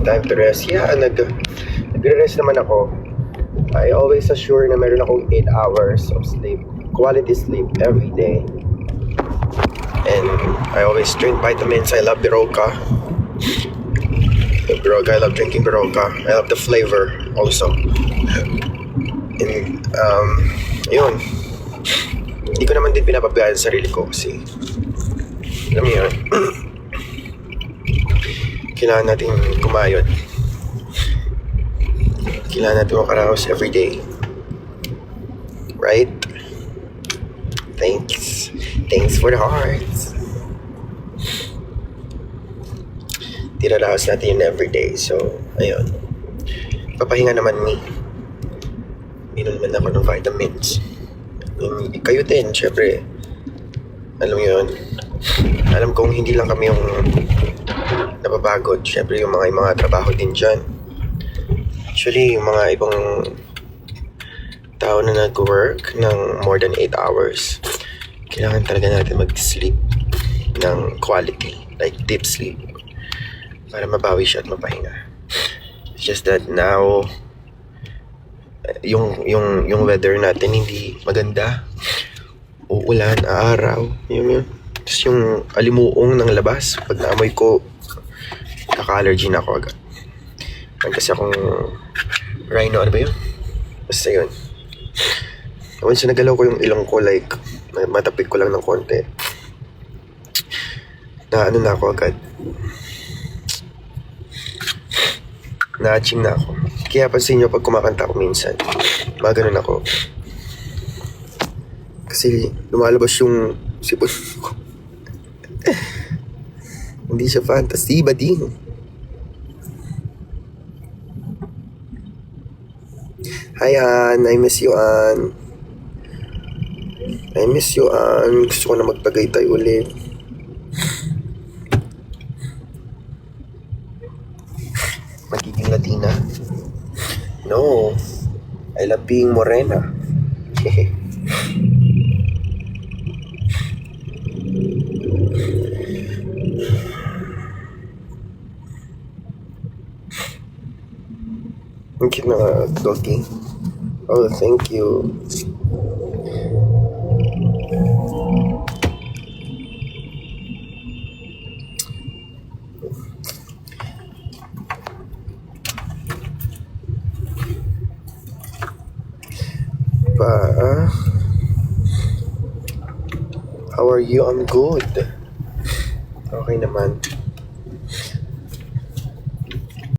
time to rest. Yeah, nagre-rest naman ako. I always assure na meron akong 8 hours of sleep, quality sleep every day. And I always drink vitamins. I love Berocca. I love drinking Berocca. I love the flavor also. And yun, hindi ko naman din pinapabayaan sa sarili ko kasi alam mo yun, kailangan natin kumayod, kailangan natin makaraos everyday, right? Thanks for the hearts. Tiraraos natin yun everyday. So ayun, papahinga naman minom naman ako ng vitamins. Kayo din, syempre. Alam mo yun, alam kong hindi lang kami yung napapagod. Syempre yung mga trabaho din dyan. Actually, yung mga ibang tao na nag-work ng more than 8 hours, kailangan talaga natin mag-sleep ng quality, like deep sleep, para mabawi siya at mapahinga. It's just that now, yung weather natin hindi maganda. Uulan, araw, yun. Tapos yung alimuong ng labas, pag naamoy ko, kaka-allergy na ako agad. Kasi akong rhino, ano ba yun? Basta yun. Once na nagalaw ko yung ilong ko, like, matapik ko lang ng konti, na ano na ako agad, na-aching na ako. Kaya pansin nyo pag kumakanta ako minsan, mga ganun ako. Kasi lumalabas yung sipon ko. Hindi siya fantasy, bading. Hi, Ann. I miss you, Ann. Gusto ko na magpagaytay ulit. Magiging Latina? No. I love being morena. Ang cute na doggy. Oh, thank you. How are you? I'm good. Okay naman.